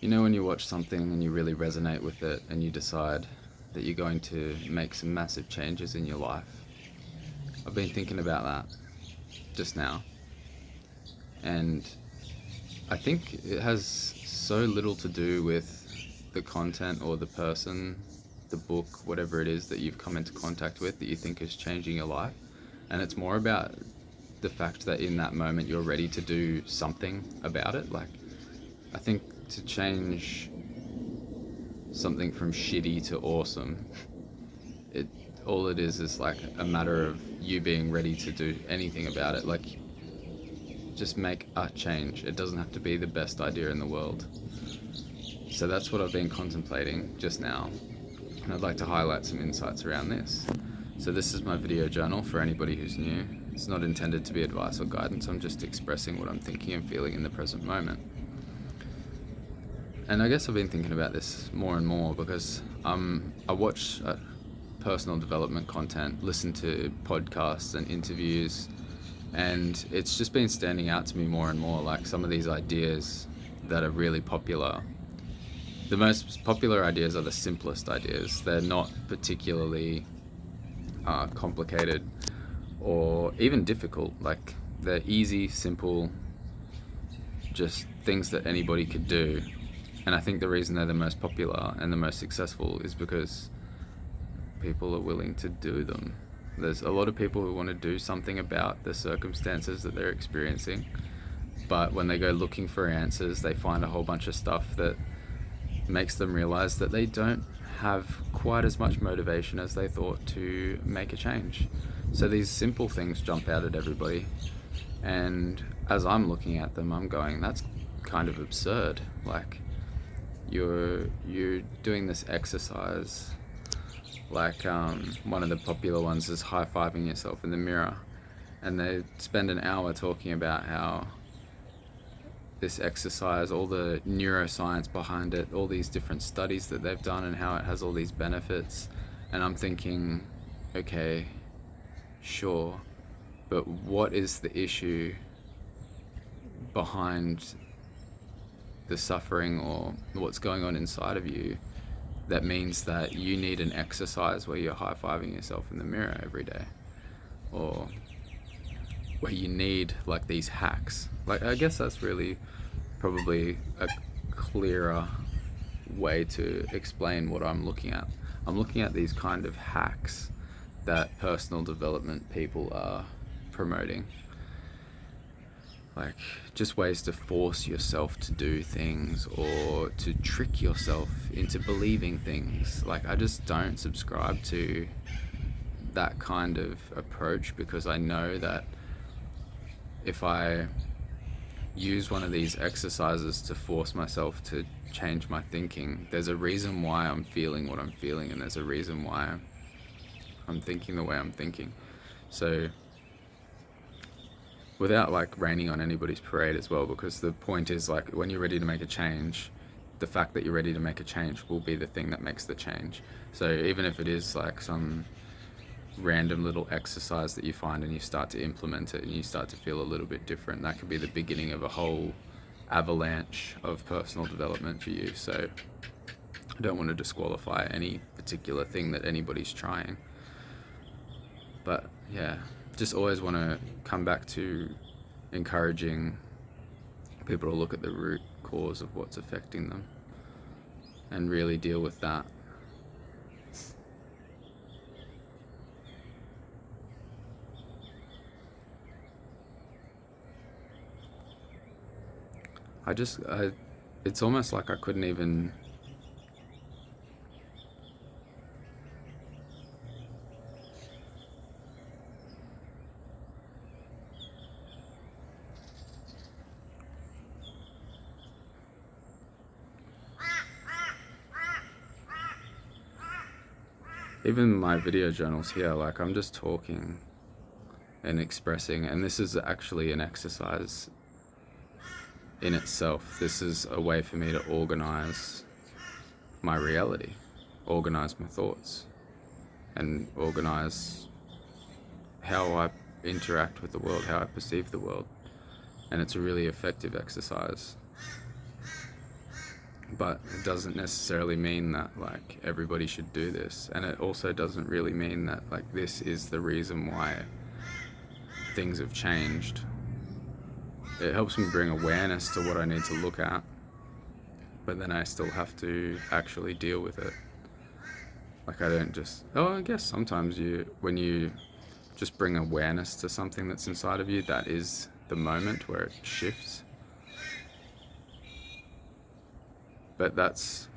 You know when you watch something and you really resonate with it and you decide that you're going to make some massive changes in your life? I've been thinking about that just now, and I think it has so little to do with the content or the person, the book, whatever it is that you've come into contact with that you think is changing your life. And it's more about the fact that in that moment you're ready to do something about it. Like, I think to change something from shitty to awesome, it all it is like a matter of you being ready to do anything about it. Like, just make a change. It doesn't have to be the best idea in the world. So that's what I've been contemplating just now, and I'd like to highlight some insights around this. So this is my video journal for anybody who's new. It's not intended to be advice or guidance. I'm just expressing what I'm thinking and feeling in the present moment. And I guess I've been thinking about this more and more because I watch personal development content, listen to podcasts and interviews, and it's just been standing out to me more and more, like some of these ideas that are really popular. The most popular ideas are the simplest ideas. They're not particularly complicated or even difficult. Like, they're easy, simple, just things that anybody could do. And I think the reason they're the most popular and the most successful is because people are willing to do them. There's a lot of people who want to do something about the circumstances that they're experiencing, but when they go looking for answers, they find a whole bunch of stuff that makes them realize that they don't have quite as much motivation as they thought to make a change. So these simple things jump out at everybody, and as I'm looking at them, I'm going, that's kind of absurd. Like, you're doing this exercise, like one of the popular ones is high-fiving yourself in the mirror, and they spend an hour talking about how this exercise, all the neuroscience behind it, all these different studies that they've done, and how it has all these benefits. And I'm thinking, okay, sure, but what is the issue behind the suffering or what's going on inside of you that means that you need an exercise where you're high-fiving yourself in the mirror every day, or where you need like these hacks? Like, I guess that's really probably a clearer way to explain what I'm looking at. I'm looking at these kind of hacks that personal development people are promoting, like just ways to force yourself to do things or to trick yourself into believing things. Like, I just don't subscribe to that kind of approach, because I know that if I use one of these exercises to force myself to change my thinking, there's a reason why I'm feeling what I'm feeling, and there's a reason why I'm thinking the way I'm thinking. So, without like raining on anybody's parade as well, because the point is, like, when you're ready to make a change, the fact that you're ready to make a change will be the thing that makes the change. So even if it is like some random little exercise that you find and you start to implement it and you start to feel a little bit different, that could be the beginning of a whole avalanche of personal development for you. So I don't want to disqualify any particular thing that anybody's trying, but yeah, just always want to come back to encouraging people to look at the root cause of what's affecting them and really deal with that. It's almost like I couldn't even. Even my video journals here, like, I'm just talking and expressing, and this is actually an exercise in itself. This is a way for me to organize my reality, organize my thoughts, and organize how I interact with the world, how I perceive the world. And it's a really effective exercise. but it doesn't necessarily mean that like everybody should do this, and it also doesn't really mean that like this is the reason why things have changed. It helps me bring awareness to what I need to look at, but then I still have to actually deal with it. Like I don't just, I guess sometimes when you just bring awareness to something that's inside of you, that is the moment where it shifts. But that's,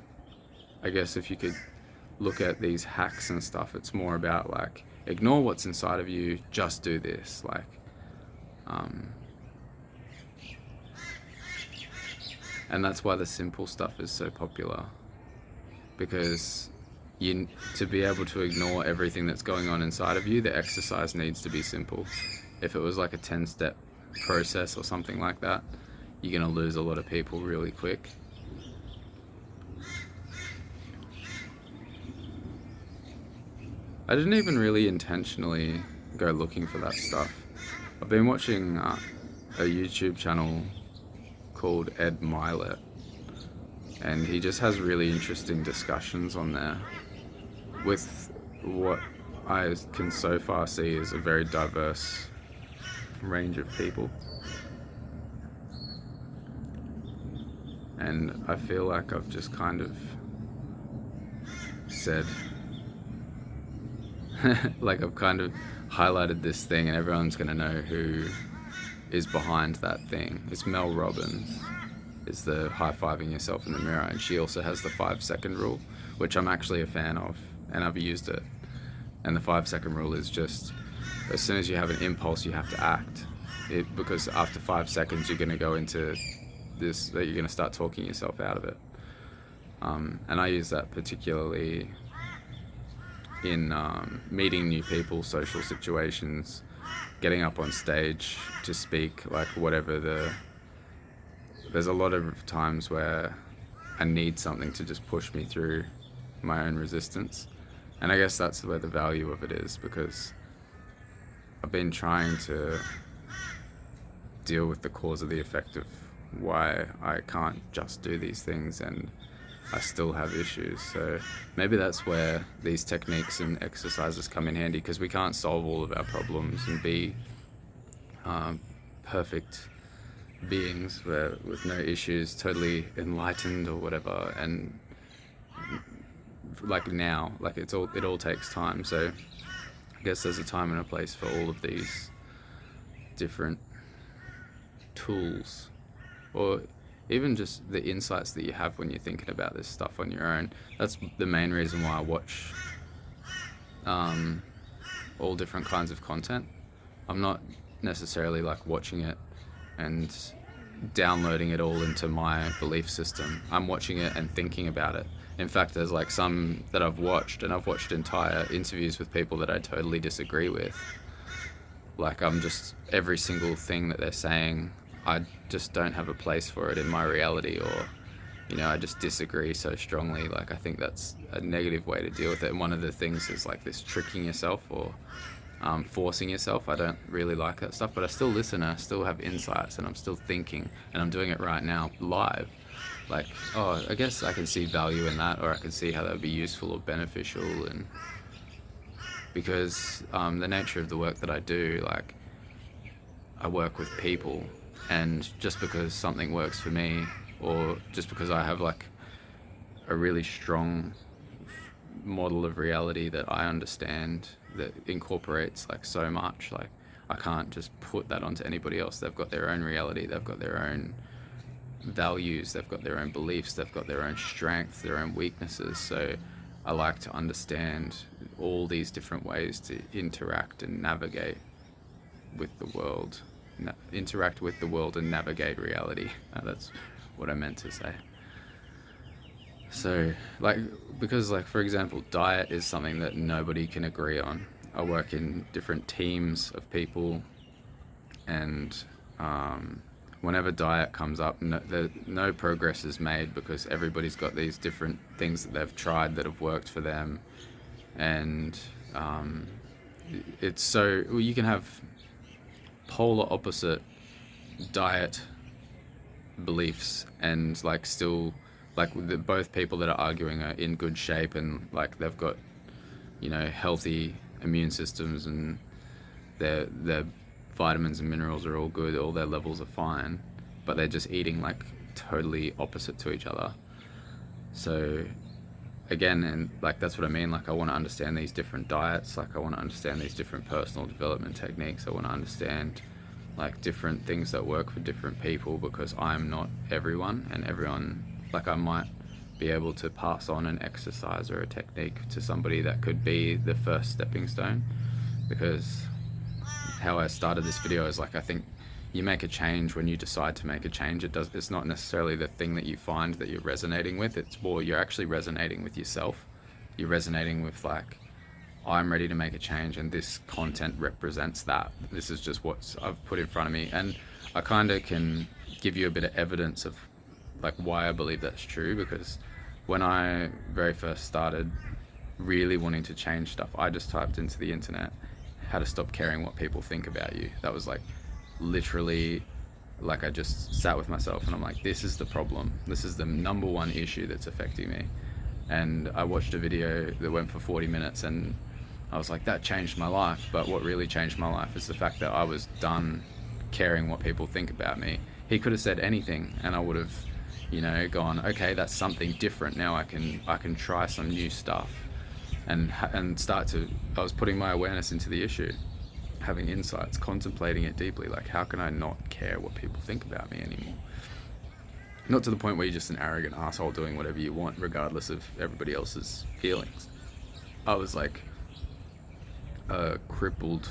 I guess if you could look at these hacks and stuff, it's more about like, ignore what's inside of you, just do this. Like, and that's why the simple stuff is so popular, because to be able to ignore everything that's going on inside of you, the exercise needs to be simple. If it was like a 10-step process or something like that, you're going to lose a lot of people really quick. I didn't even really intentionally go looking for that stuff. I've been watching a YouTube channel called Ed Milet, and he just has really interesting discussions on there with what I can so far see is a very diverse range of people. And I feel like I've just kind of said, like I've kind of highlighted this thing and everyone's going to know who is behind that thing. It's Mel Robbins. It's the high-fiving yourself in the mirror, and she also has the 5-second rule, which I'm actually a fan of, and I've used it. And the 5-second rule is just, as soon as you have an impulse, you have to act. Because after 5 seconds, you're going to go into this, that you're going to start talking yourself out of it. And I use that particularly in meeting new people, social situations, getting up on stage to speak, like whatever there's a lot of times where I need something to just push me through my own resistance. And I guess that's where the value of it is, because I've been trying to deal with the cause of the effect of why I can't just do these things and I still have issues. So maybe that's where these techniques and exercises come in handy, because we can't solve all of our problems and be perfect beings with no issues, totally enlightened or whatever. And like now, like it all takes time. So I guess there's a time and a place for all of these different tools, or even just the insights that you have when you're thinking about this stuff on your own. That's the main reason why I watch all different kinds of content. I'm not necessarily like watching it and downloading it all into my belief system. I'm watching it and thinking about it. In fact, there's like some that I've watched, and I've watched entire interviews with people that I totally disagree with. Like every single thing that they're saying, I just don't have a place for it in my reality, or, I just disagree so strongly. Like, I think that's a negative way to deal with it. And one of the things is like this tricking yourself or forcing yourself. I don't really like that stuff, but I still listen and I still have insights and I'm still thinking, and I'm doing it right now live. Like, I guess I can see value in that, or I can see how that would be useful or beneficial. And because the nature of the work that I do, like, I work with people, and just because something works for me, or just because I have like a really strong model of reality that I understand that incorporates like so much, like I can't just put that onto anybody else. They've got their own reality, they've got their own values, they've got their own beliefs, they've got their own strengths, their own weaknesses. So I like to understand all these different ways to interact and navigate with the world. Interact with the world and navigate reality. That's what I meant to say. So, because for example, diet is something that nobody can agree on. I work in different teams of people, and whenever diet comes up, no progress is made, because everybody's got these different things that they've tried that have worked for them. And you can have polar opposite diet beliefs and still like both people that are arguing are in good shape and like they've got, you know, healthy immune systems and their vitamins and minerals are all good, all their levels are fine, but they're just eating like totally opposite to each other. So again, and like that's what I mean, like I want to understand these different diets, like I want to understand these different personal development techniques. I want to understand like different things that work for different people, because I'm not everyone, and everyone, like I might be able to pass on an exercise or a technique to somebody that could be the first stepping stone. Because how I started this video is like, I think you make a change when you decide to make a change. It's not necessarily the thing that you find that you're resonating with. It's more you're actually resonating with yourself. You're resonating with like, I'm ready to make a change, and this content represents that. This is just what I've put in front of me, and I kind of can give you a bit of evidence of like why I believe that's true. Because when I very first started really wanting to change stuff, I just typed into the internet how to stop caring what people think about you. That was like literally, like I just sat with myself and I'm like, this is the problem. This is the number one issue that's affecting me. And I watched a video that went for 40 minutes and I was like, that changed my life. But what really changed my life is the fact that I was done caring what people think about me. He could have said anything and I would have, you know, gone, okay, that's something different. Now I can try some new stuff and start to, I was putting my awareness into the issue, having insights, contemplating it deeply. Like, how can I not care what people think about me anymore? Not to the point where you're just an arrogant asshole doing whatever you want regardless of everybody else's feelings. I was like a crippled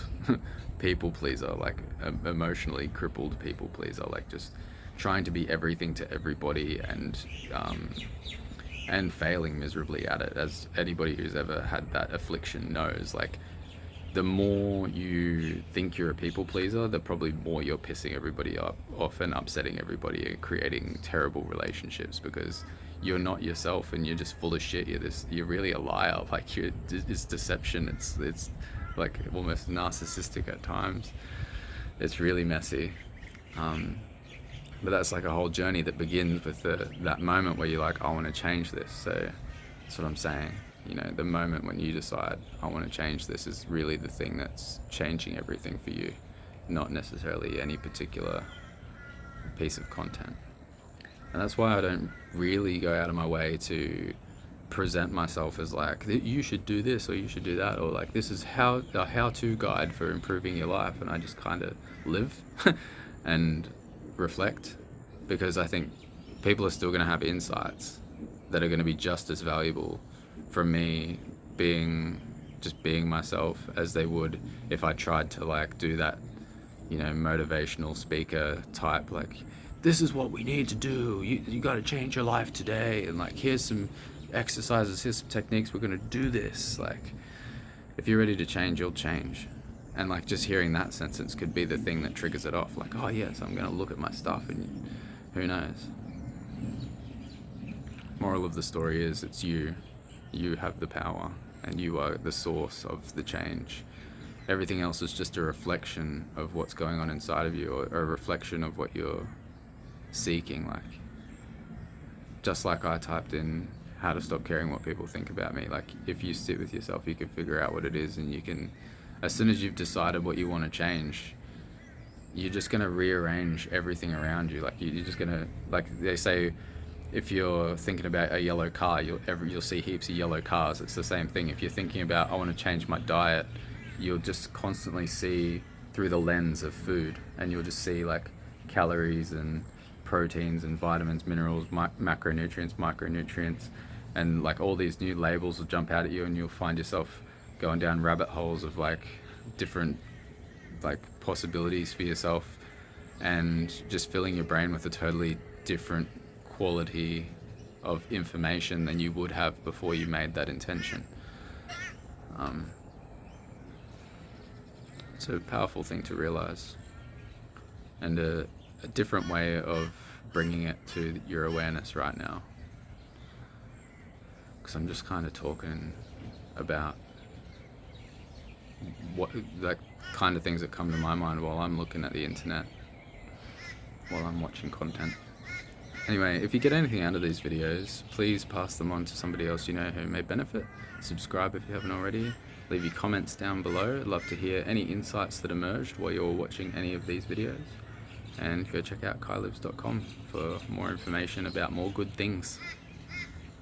people pleaser, like emotionally crippled people pleaser, like just trying to be everything to everybody and failing miserably at it, as anybody who's ever had that affliction knows. Like, the more you think you're a people pleaser, the probably more you're pissing everybody off and upsetting everybody and creating terrible relationships, because you're not yourself and you're just full of shit. You're really a liar. Like, it's deception. It's like almost narcissistic at times. It's really messy. But that's like a whole journey that begins with that moment where you're like, I want to change this. So that's what I'm saying. You know, the moment when you decide, I want to change this, is really the thing that's changing everything for you, not necessarily any particular piece of content. And that's why I don't really go out of my way to present myself as like, you should do this or you should do that, or like, this is a how-to guide for improving your life. And I just kind of live and reflect, because I think people are still going to have insights that are going to be just as valuable from me being myself as they would if I tried to like do that, you know, motivational speaker type, like, this is what we need to do, you got to change your life today, and like, here's some exercises, here's some techniques, we're going to do this. Like, if you're ready to change, you'll change. And like, just hearing that sentence could be the thing that triggers it off. Like, oh yes, I'm going to look at my stuff, and who knows. Moral of the story is, it's you have the power and you are the source of the change. Everything else is just a reflection of what's going on inside of you, or a reflection of what you're seeking. Like, just like I typed in how to stop caring what people think about me, like, if you sit with yourself, you can figure out what it is, and you can, as soon as you've decided what you want to change, you're just going to rearrange everything around you. Like, you're just going to, like they say, if you're thinking about a yellow car, you'll see heaps of yellow cars. It's the same thing. If you're thinking about, I want to change my diet, you'll just constantly see through the lens of food, and you'll just see like calories and proteins and vitamins, minerals, macronutrients, micronutrients, and like all these new labels will jump out at you, and you'll find yourself going down rabbit holes of like different like possibilities for yourself, and just filling your brain with a totally different quality of information than you would have before you made that intention. It's a powerful thing to realize, and a different way of bringing it to your awareness right now, because I'm just kind of talking about what, like, kind of things that come to my mind while I'm looking at the internet, while I'm watching content. Anyway, if you get anything out of these videos, please pass them on to somebody else you know who may benefit. Subscribe if you haven't already. Leave your comments down below. I'd love to hear any insights that emerged while you're watching any of these videos. And go check out kylives.com for more information about more good things.